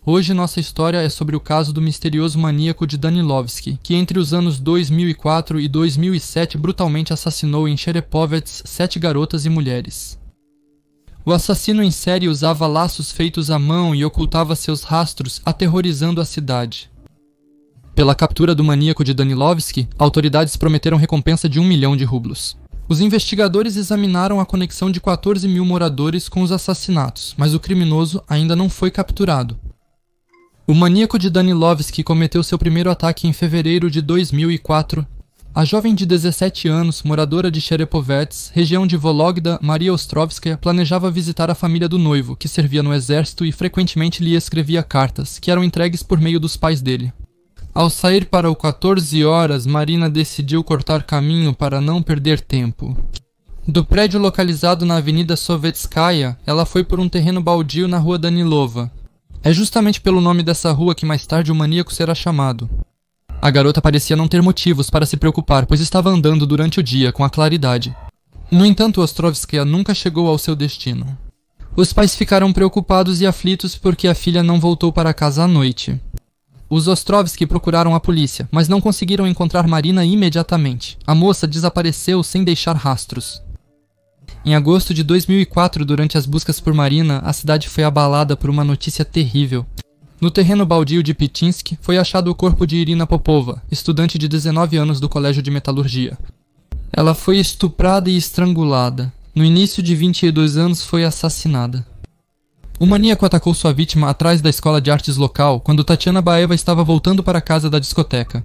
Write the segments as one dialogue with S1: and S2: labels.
S1: Hoje nossa história é sobre o caso do misterioso maníaco de Danilovski, que entre os anos 2004 e 2007 brutalmente assassinou em Cherepovets 7 garotas e mulheres. O assassino em série usava laços feitos à mão e ocultava seus rastros, aterrorizando a cidade. Pela captura do maníaco de Danilovski, autoridades prometeram recompensa de 1 milhão de rublos. Os investigadores examinaram a conexão de 14 mil moradores com os assassinatos, mas o criminoso ainda não foi capturado. O maníaco de Danilovski cometeu seu primeiro ataque em fevereiro de 2004. A jovem de 17 anos, moradora de Cherepovets, região de Vologda, Maria Ostrovskaya, planejava visitar a família do noivo, que servia no exército e frequentemente lhe escrevia cartas, que eram entregues por meio dos pais dele. Ao sair para o 14 horas, Marina decidiu cortar caminho para não perder tempo. Do prédio localizado na Avenida Sovetskaya, ela foi por um terreno baldio na rua Danilova. É justamente pelo nome dessa rua que mais tarde o maníaco será chamado. A garota parecia não ter motivos para se preocupar, pois estava andando durante o dia com a claridade. No entanto, Ostrovskaya nunca chegou ao seu destino. Os pais ficaram preocupados e aflitos porque a filha não voltou para casa à noite. Os Ostrovsky procuraram a polícia, mas não conseguiram encontrar Marina imediatamente. A moça desapareceu sem deixar rastros. Em agosto de 2004, durante as buscas por Marina, a cidade foi abalada por uma notícia terrível. No terreno baldio de Pitinsk, foi achado o corpo de Irina Popova, estudante de 19 anos do Colégio de Metalurgia. Ela foi estuprada e estrangulada. No início de 22 anos, foi assassinada. O maníaco atacou sua vítima atrás da escola de artes local, quando Tatiana Baeva estava voltando para casa da discoteca.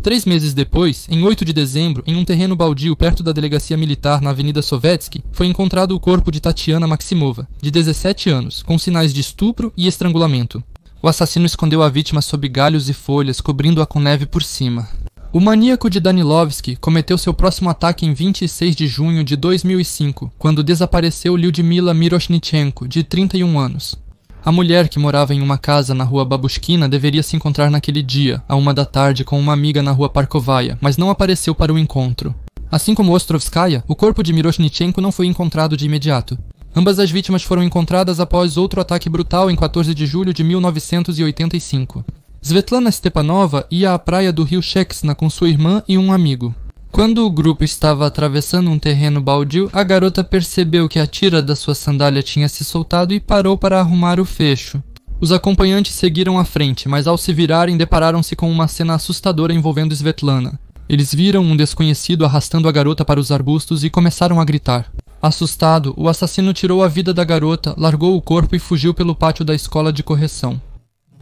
S1: 3 meses depois, em 8 de dezembro, em um terreno baldio perto da delegacia militar na Avenida Sovetsky, foi encontrado o corpo de Tatiana Maximova, de 17 anos, com sinais de estupro e estrangulamento. O assassino escondeu a vítima sob galhos e folhas, cobrindo-a com neve por cima. O maníaco de Danilovski cometeu seu próximo ataque em 26 de junho de 2005, quando desapareceu Lyudmila Miroshnichenko, de 31 anos. A mulher, que morava em uma casa na rua Babushkina, deveria se encontrar naquele dia, à 1 da tarde, com uma amiga na rua Parkovaya, mas não apareceu para o encontro. Assim como Ostrovskaya, o corpo de Miroshnichenko não foi encontrado de imediato. Ambas as vítimas foram encontradas após outro ataque brutal em 14 de julho de 1985. Svetlana Stepanova ia à praia do rio Sheksna com sua irmã e um amigo. Quando o grupo estava atravessando um terreno baldio, a garota percebeu que a tira da sua sandália tinha se soltado e parou para arrumar o fecho. Os acompanhantes seguiram à frente, mas ao se virarem depararam-se com uma cena assustadora envolvendo Svetlana. Eles viram um desconhecido arrastando a garota para os arbustos e começaram a gritar. Assustado, o assassino tirou a vida da garota, largou o corpo e fugiu pelo pátio da escola de correção.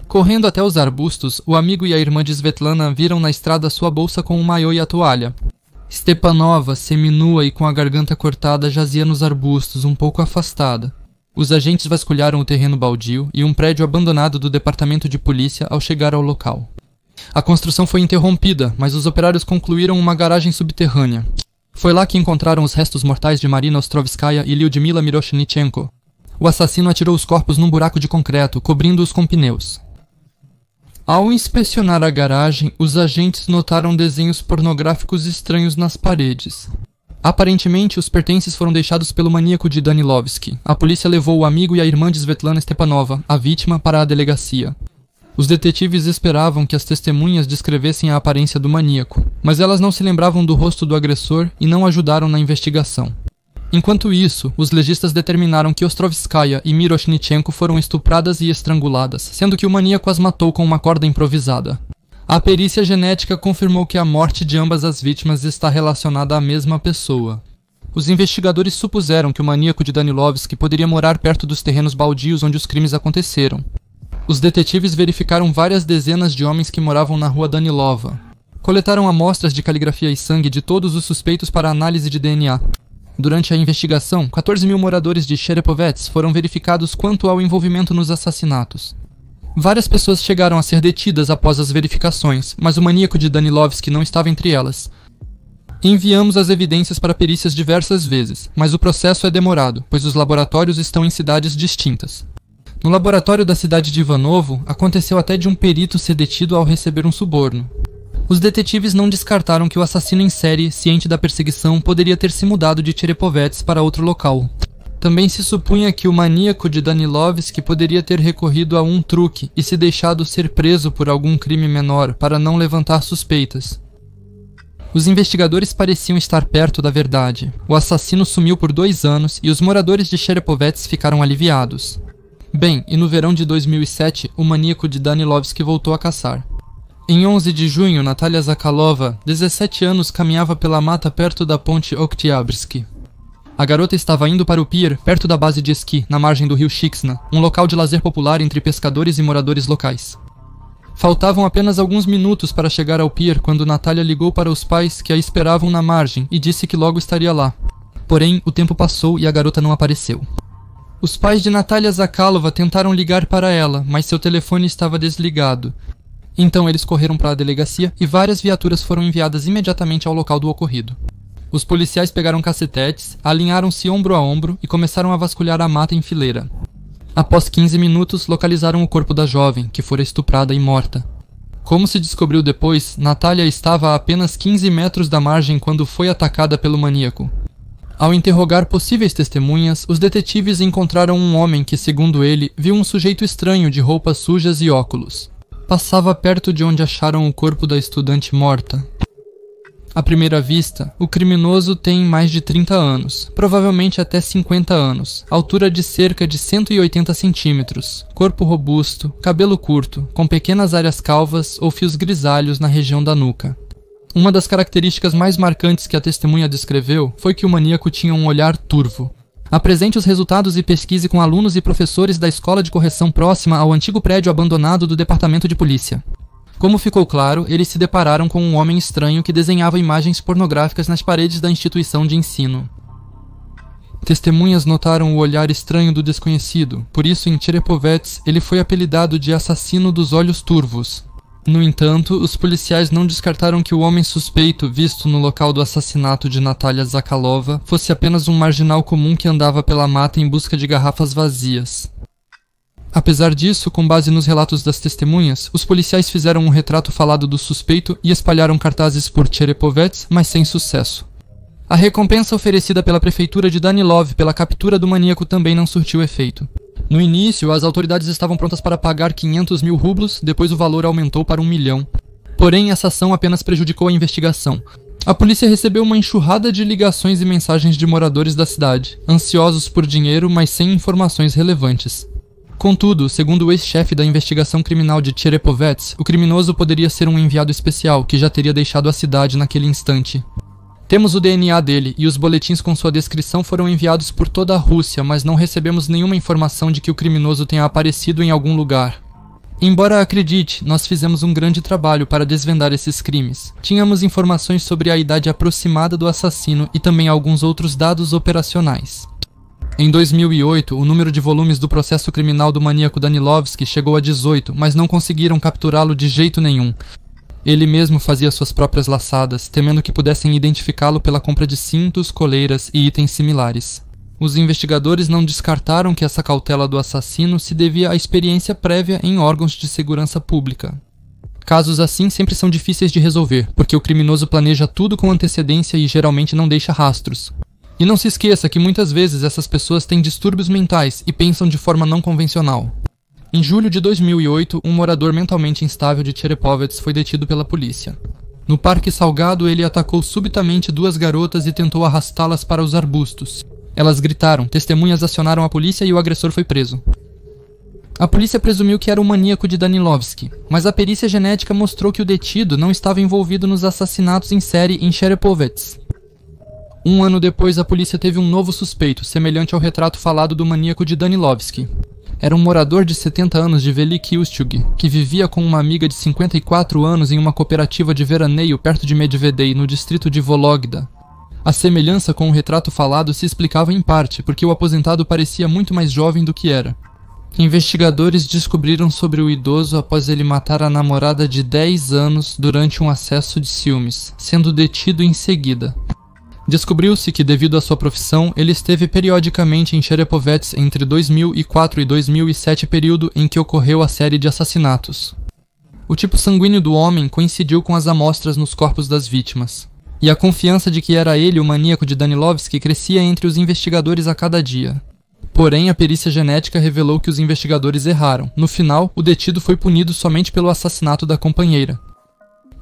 S1: Correndo até os arbustos, o amigo e a irmã de Svetlana viram na estrada sua bolsa com um maiô e a toalha. Stepanova, seminua e com a garganta cortada, jazia nos arbustos, um pouco afastada. Os agentes vasculharam o terreno baldio e um prédio abandonado do departamento de polícia ao chegar ao local. A construção foi interrompida, mas os operários concluíram uma garagem subterrânea. Foi lá que encontraram os restos mortais de Marina Ostrovskaya e Lyudmila Miroshnichenko. O assassino atirou os corpos num buraco de concreto, cobrindo-os com pneus. Ao inspecionar a garagem, os agentes notaram desenhos pornográficos estranhos nas paredes. Aparentemente, os pertences foram deixados pelo maníaco de Danilovski. A polícia levou o amigo e a irmã de Svetlana Stepanova, a vítima, para a delegacia. Os detetives esperavam que as testemunhas descrevessem a aparência do maníaco, mas elas não se lembravam do rosto do agressor e não ajudaram na investigação. Enquanto isso, os legistas determinaram que Ostrovskaya e Miroshnichenko foram estupradas e estranguladas, sendo que o maníaco as matou com uma corda improvisada. A perícia genética confirmou que a morte de ambas as vítimas está relacionada à mesma pessoa. Os investigadores supuseram que o maníaco de Danilovski poderia morar perto dos terrenos baldios onde os crimes aconteceram. Os detetives verificaram várias dezenas de homens que moravam na rua Danilova. Coletaram amostras de caligrafia e sangue de todos os suspeitos para análise de DNA. Durante a investigação, 14 mil moradores de Cherepovets foram verificados quanto ao envolvimento nos assassinatos. Várias pessoas chegaram a ser detidas após as verificações, mas o maníaco de Danilovski não estava entre elas. Enviamos as evidências para perícias diversas vezes, mas o processo é demorado, pois os laboratórios estão em cidades distintas. No laboratório da cidade de Ivanovo, aconteceu até de um perito ser detido ao receber um suborno. Os detetives não descartaram que o assassino em série, ciente da perseguição, poderia ter se mudado de Cherepovets para outro local. Também se supunha que o maníaco de Danilovski poderia ter recorrido a um truque e se deixado ser preso por algum crime menor para não levantar suspeitas. Os investigadores pareciam estar perto da verdade. O assassino sumiu por 2 anos e os moradores de Cherepovets ficaram aliviados. Bem, e no verão de 2007, o maníaco de Danilovski voltou a caçar. Em 11 de junho, Natalia Zakalova, 17 anos, caminhava pela mata perto da ponte Oktyabrsky. A garota estava indo para o pier, perto da base de esqui, na margem do rio Shiksna, um local de lazer popular entre pescadores e moradores locais. Faltavam apenas alguns minutos para chegar ao pier quando Natalia ligou para os pais que a esperavam na margem e disse que logo estaria lá. Porém, o tempo passou e a garota não apareceu. Os pais de Natalia Zakalova tentaram ligar para ela, mas seu telefone estava desligado. Então eles correram para a delegacia e várias viaturas foram enviadas imediatamente ao local do ocorrido. Os policiais pegaram cacetetes, alinharam-se ombro a ombro e começaram a vasculhar a mata em fileira. Após 15 minutos, localizaram o corpo da jovem, que fora estuprada e morta. Como se descobriu depois, Natalia estava a apenas 15 metros da margem quando foi atacada pelo maníaco. Ao interrogar possíveis testemunhas, os detetives encontraram um homem que, segundo ele, viu um sujeito estranho de roupas sujas e óculos. Passava perto de onde acharam o corpo da estudante morta. À primeira vista, o criminoso tem mais de 30 anos, provavelmente até 50 anos, altura de cerca de 180 centímetros, corpo robusto, cabelo curto, com pequenas áreas calvas ou fios grisalhos na região da nuca. Uma das características mais marcantes que a testemunha descreveu foi que o maníaco tinha um olhar turvo. Apresente os resultados e pesquise com alunos e professores da escola de correção próxima ao antigo prédio abandonado do departamento de polícia. Como ficou claro, eles se depararam com um homem estranho que desenhava imagens pornográficas nas paredes da instituição de ensino. Testemunhas notaram o olhar estranho do desconhecido, por isso em Cherepovets ele foi apelidado de assassino dos olhos turvos. No entanto, os policiais não descartaram que o homem suspeito visto no local do assassinato de Natalia Zakalova fosse apenas um marginal comum que andava pela mata em busca de garrafas vazias. Apesar disso, com base nos relatos das testemunhas, os policiais fizeram um retrato falado do suspeito e espalharam cartazes por Cherepovets, mas sem sucesso. A recompensa oferecida pela prefeitura de Danilov pela captura do maníaco também não surtiu efeito. No início, as autoridades estavam prontas para pagar 500 mil rublos, depois o valor aumentou para 1 milhão. Porém, essa ação apenas prejudicou a investigação. A polícia recebeu uma enxurrada de ligações e mensagens de moradores da cidade, ansiosos por dinheiro, mas sem informações relevantes. Contudo, segundo o ex-chefe da investigação criminal de Cherepovets, o criminoso poderia ser um enviado especial que já teria deixado a cidade naquele instante. Temos o DNA dele e os boletins com sua descrição foram enviados por toda a Rússia, mas não recebemos nenhuma informação de que o criminoso tenha aparecido em algum lugar. Embora acredite, nós fizemos um grande trabalho para desvendar esses crimes. Tínhamos informações sobre a idade aproximada do assassino e também alguns outros dados operacionais. Em 2008, o número de volumes do processo criminal do maníaco Danilovski chegou a 18, mas não conseguiram capturá-lo de jeito nenhum. Ele mesmo fazia suas próprias laçadas, temendo que pudessem identificá-lo pela compra de cintos, coleiras e itens similares. Os investigadores não descartaram que essa cautela do assassino se devia à experiência prévia em órgãos de segurança pública. Casos assim sempre são difíceis de resolver, porque o criminoso planeja tudo com antecedência e geralmente não deixa rastros. E não se esqueça que muitas vezes essas pessoas têm distúrbios mentais e pensam de forma não convencional. Em julho de 2008, um morador mentalmente instável de Cherepovets foi detido pela polícia. No Parque Salgado, ele atacou subitamente 2 garotas e tentou arrastá-las para os arbustos. Elas gritaram, testemunhas acionaram a polícia e o agressor foi preso. A polícia presumiu que era o maníaco de Danilovski, mas a perícia genética mostrou que o detido não estava envolvido nos assassinatos em série em Cherepovets. 1 ano depois, a polícia teve um novo suspeito, semelhante ao retrato falado do maníaco de Danilovski. Era um morador de 70 anos de Veliki Ustюг, que vivia com uma amiga de 54 anos em uma cooperativa de veraneio perto de Medvedei, no distrito de Vologda. A semelhança com o retrato falado se explicava em parte, porque o aposentado parecia muito mais jovem do que era. Investigadores descobriram sobre o idoso após ele matar a namorada de 10 anos durante um acesso de ciúmes, sendo detido em seguida. Descobriu-se que, devido à sua profissão, ele esteve periodicamente em Cherepovets entre 2004 e 2007, período em que ocorreu a série de assassinatos. O tipo sanguíneo do homem coincidiu com as amostras nos corpos das vítimas, e a confiança de que era ele o maníaco de Danilovski crescia entre os investigadores a cada dia. Porém, a perícia genética revelou que os investigadores erraram. No final, o detido foi punido somente pelo assassinato da companheira.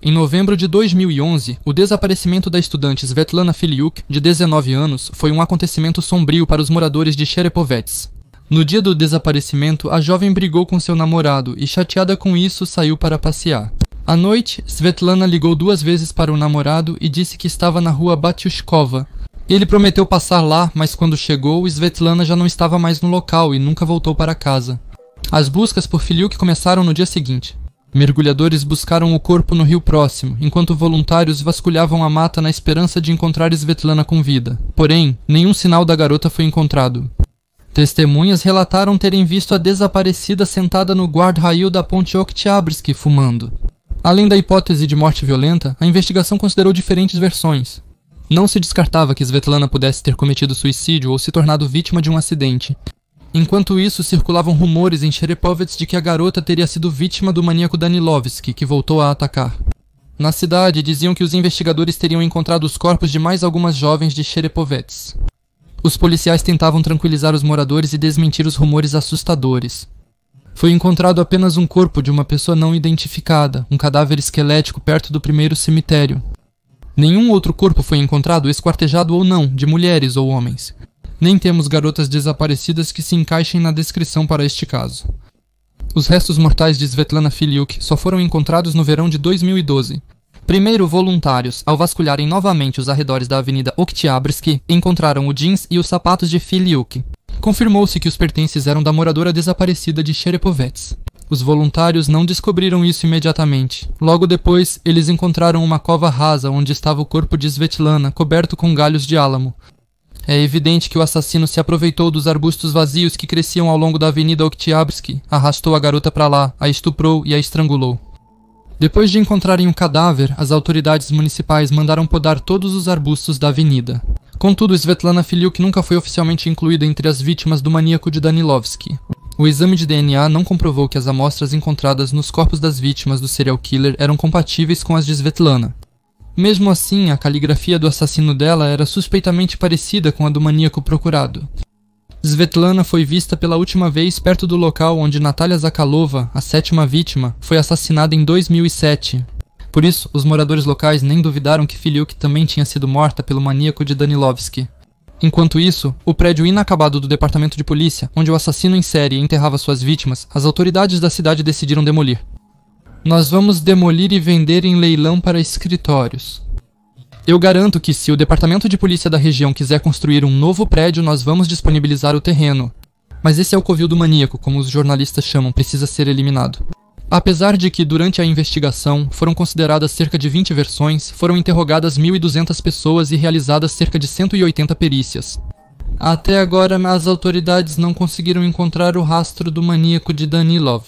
S1: Em novembro de 2011, o desaparecimento da estudante Svetlana Filiuk, de 19 anos, foi um acontecimento sombrio para os moradores de Cherepovets. No dia do desaparecimento, a jovem brigou com seu namorado e, chateada com isso, saiu para passear. À noite, Svetlana ligou 2 vezes para o namorado e disse que estava na rua Batyushkova. Ele prometeu passar lá, mas quando chegou, Svetlana já não estava mais no local e nunca voltou para casa. As buscas por Filiuk começaram no dia seguinte. Mergulhadores buscaram o corpo no rio próximo, enquanto voluntários vasculhavam a mata na esperança de encontrar Svetlana com vida. Porém, nenhum sinal da garota foi encontrado. Testemunhas relataram terem visto a desaparecida sentada no guarda-rail da ponte Oktyabrski fumando. Além da hipótese de morte violenta, a investigação considerou diferentes versões. Não se descartava que Svetlana pudesse ter cometido suicídio ou se tornado vítima de um acidente. Enquanto isso, circulavam rumores em Cherepovets de que a garota teria sido vítima do maníaco Danilovski, que voltou a atacar. Na cidade, diziam que os investigadores teriam encontrado os corpos de mais algumas jovens de Cherepovets. Os policiais tentavam tranquilizar os moradores e desmentir os rumores assustadores. Foi encontrado apenas um corpo de uma pessoa não identificada, um cadáver esquelético perto do primeiro cemitério. Nenhum outro corpo foi encontrado, esquartejado ou não, de mulheres ou homens. Nem temos garotas desaparecidas que se encaixem na descrição para este caso. Os restos mortais de Svetlana Filiuk só foram encontrados no verão de 2012. Primeiro, voluntários, ao vasculharem novamente os arredores da avenida Oktyabrski, encontraram o jeans e os sapatos de Filiuk. Confirmou-se que os pertences eram da moradora desaparecida de Cherepovets. Os voluntários não descobriram isso imediatamente. Logo depois, eles encontraram uma cova rasa onde estava o corpo de Svetlana, coberto com galhos de álamo. É evidente que o assassino se aproveitou dos arbustos vazios que cresciam ao longo da avenida Oktyabrski, arrastou a garota para lá, a estuprou e a estrangulou. Depois de encontrarem o cadáver, as autoridades municipais mandaram podar todos os arbustos da avenida. Contudo, Svetlana Filiuk nunca foi oficialmente incluída entre as vítimas do maníaco de Danilovski. O exame de DNA não comprovou que as amostras encontradas nos corpos das vítimas do serial killer eram compatíveis com as de Svetlana. Mesmo assim, a caligrafia do assassino dela era suspeitamente parecida com a do maníaco procurado. Svetlana foi vista pela última vez perto do local onde Natalia Zakalova, a 7ª vítima, foi assassinada em 2007. Por isso, os moradores locais nem duvidaram que Filiuk também tinha sido morta pelo maníaco de Danilovski. Enquanto isso, o prédio inacabado do departamento de polícia, onde o assassino em série enterrava suas vítimas, as autoridades da cidade decidiram demolir. Nós vamos demolir e vender em leilão para escritórios. Eu garanto que se o departamento de polícia da região quiser construir um novo prédio, nós vamos disponibilizar o terreno. Mas esse é o covil do maníaco, como os jornalistas chamam, precisa ser eliminado. Apesar de que, durante a investigação, foram consideradas cerca de 20 versões, foram interrogadas 1.200 pessoas e realizadas cerca de 180 perícias. Até agora, as autoridades não conseguiram encontrar o rastro do maníaco de Danilov.